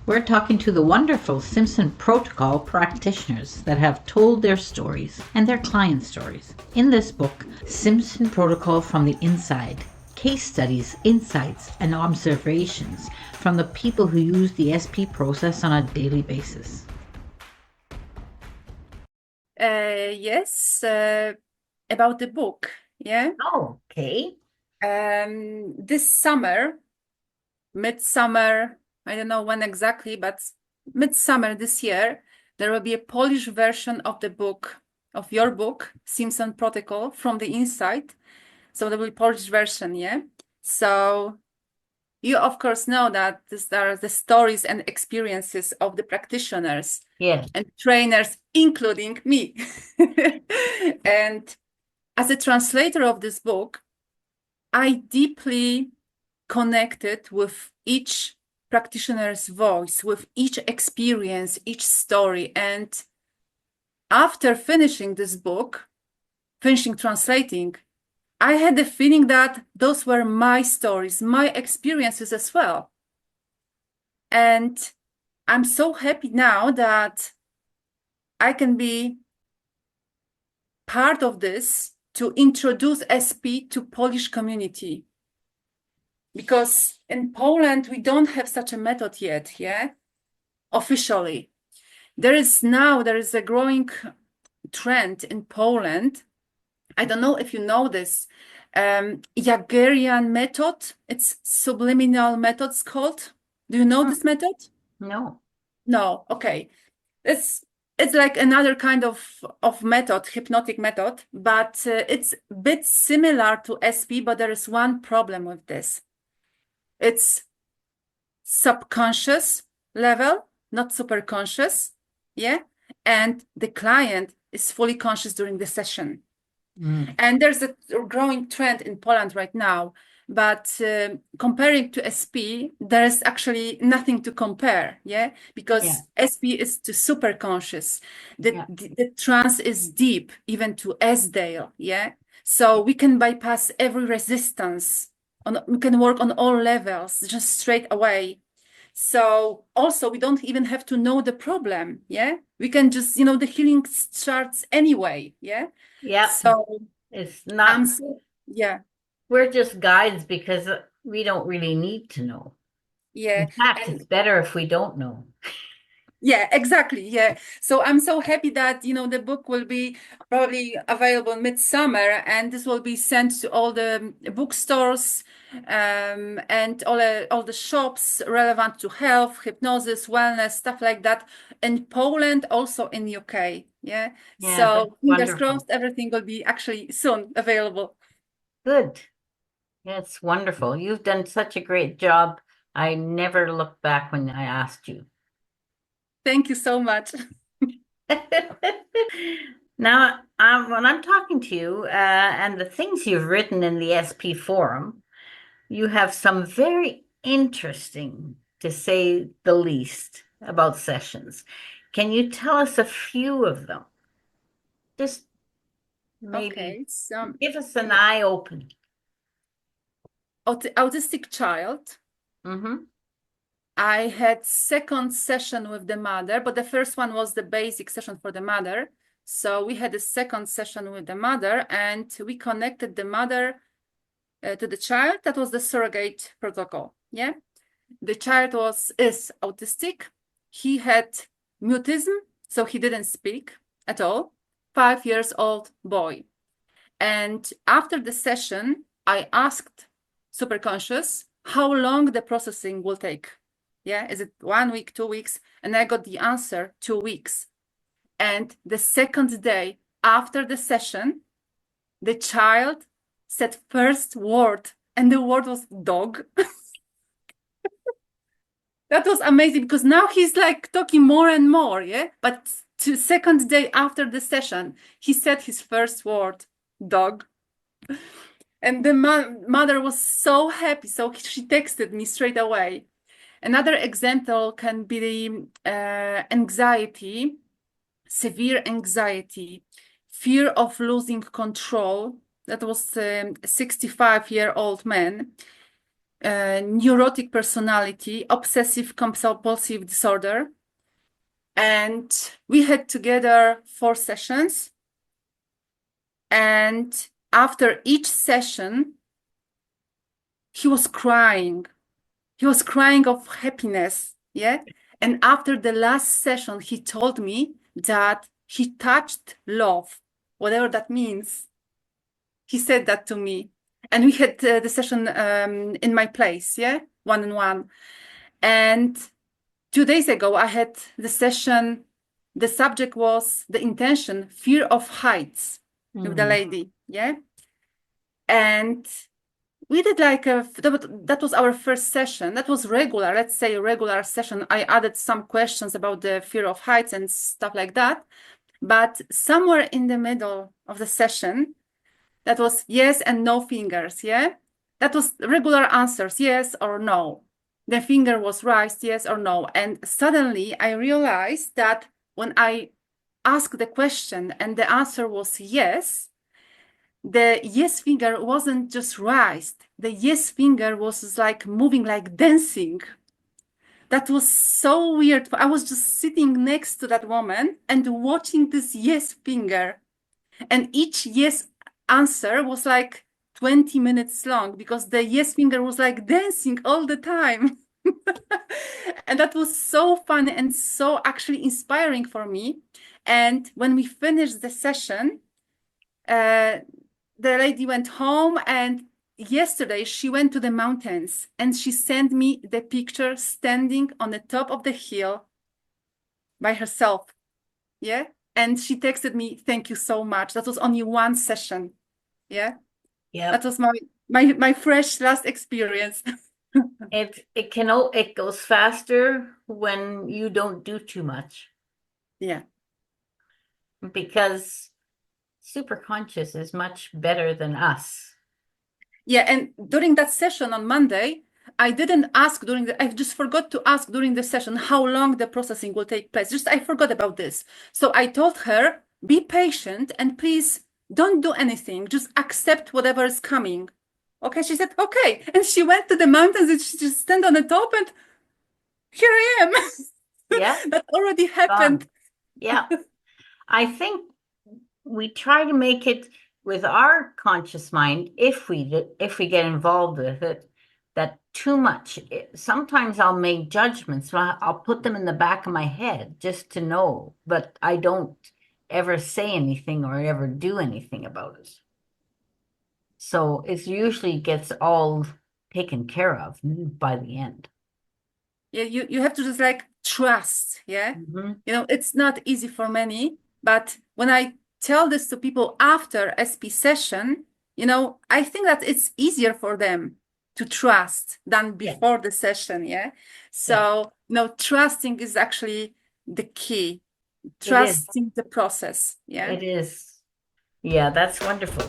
We're talking to the wonderful Simpson Protocol practitioners that have told their stories and their client stories. In this book, Simpson Protocol from the Inside, case studies, insights, and observations from the people who use the SP process on a daily basis. Yes, about the book. Yeah. Oh, okay. This summer, midsummer, I don't know when exactly, but midsummer this year, there will be a Polish version of the book, of your book, Simpson Protocol from the Inside. So there will be Polish version, yeah. So you of course know that these are the stories and experiences of the practitioners Yes. and trainers, including me. And as a translator of this book, I deeply connected with each practitioner's voice, with each experience, each story. And after finishing this book, finishing translating, I had the feeling that those were my stories, my experiences as well. And I'm so happy now that I can be part of this to introduce SP to Polish community. Because in Poland, we don't have such a method yet, yeah, officially. There is a growing trend in Poland. I don't know if you know this, Jagerian method. It's subliminal methods called. Do you know this method? No. No, okay. It's it's like another kind of method, hypnotic method, but it's a bit similar to SP, but there is one problem with this. It's subconscious level, not super conscious, yeah? And the client is fully conscious during the session. Mm. And there's a growing trend in Poland right now, but comparing to SP, there's actually nothing to compare, yeah? Yeah. Because SP is to super conscious. Yeah. The trance is deep, even to S-Dale, yeah? So we can bypass every resistance. We can work on all levels just straight away. So also we don't even have to know the problem, yeah? We can just, the healing starts anyway, yeah? Yeah. So It's I'm not, so, yeah, we're just guides because we don't really need to know. yeah. In fact, And it's better if we don't know. yeah, exactly. Yeah. So I'm so happy that, the book will be probably available midsummer, and this will be sent to all the bookstores, and all the shops relevant to health, hypnosis, wellness, stuff like that in Poland, also in UK. Yeah. Yeah, that's So fingers wonderful. crossed, everything will be actually soon available. Good. That's wonderful. You've done such a great job. I never looked back when I asked you. Thank you so much. Now, when I'm talking to you and the things you've written in the SP forum, you have some very interesting, to say the least, about sessions. Can you tell us a few of them? Just maybe Okay. So give us an yeah, eye open. autistic child. Mm-hmm. I had second session with the mother, but the first one was the basic session for the mother. So we had a second session with the mother, and we connected the mother to the child. That was the surrogate protocol. Yeah, the child is autistic. He had mutism, so he didn't speak at all. 5 years old boy. And after the session, I asked Superconscious how long the processing will take. Yeah, is it 1 week, 2 weeks? And I got the answer 2 weeks. And the second day after the session, the child said first word, and the word was dog. That was amazing because now he's like talking more and more, yeah. But to second day after the session, he said his first word, dog. And the mother was so happy, so she texted me straight away. Another example can be the anxiety, severe anxiety, fear of losing control. That was a 65-year-old man. neurotic personality, obsessive compulsive disorder. And we had together 4 sessions. And after each session, he was crying. He was crying of happiness. Yeah. And after the last session, he told me that he touched love, whatever that means. He said that to me. And we had the session in my place, yeah, one-on-one. And 2 days ago, I had the session. The subject was the intention, fear of heights with the lady, yeah. And we did like that was our first session. That was regular, let's say a regular session. I added some questions about the fear of heights and stuff like that. But somewhere in the middle of the session, that was yes and no fingers, yeah? That was regular answers, yes or no. The finger was raised, yes or no. And suddenly I realized that when I asked the question and the answer was yes, the yes finger wasn't just raised. The yes finger was like moving, like dancing. That was so weird. I was just sitting next to that woman and watching this yes finger. And each yes answer was like 20 minutes long because the yes finger was like dancing all the time. And that was so fun and so actually inspiring for me. And when we finished the session, the lady went home, and yesterday she went to the mountains and she sent me the picture standing on the top of the hill by herself. Yeah. And she texted me, thank you so much. That was only one session. Yeah. Yeah. That was my fresh last experience. It goes faster when you don't do too much Yeah. because super conscious is much better than us. Yeah. And during that session on Monday, I didn't ask I just forgot to ask during the session how long the processing will take place. I forgot about this. So I told her, be patient and please don't do anything. Just accept whatever is coming. Okay. She said, okay. And she went to the mountains and she just stand on the top and here I am. Yeah. That already happened. Yeah. I think we try to make it with our conscious mind, if we get involved with it, that too much. Sometimes I'll make judgments. So I'll put them in the back of my head just to know, but I don't ever say anything or ever do anything about it. So it usually gets all taken care of by the end. Yeah, you have to just like trust. Yeah. Mhm. You know, it's not easy for many, but when I tell this to people after SP session, you know, I think that it's easier for them to trust than Yeah, before the session. Yeah. yeah, So, you know, trusting is actually the key, it is. trusting the process. Yeah. It is. Yeah, that's wonderful.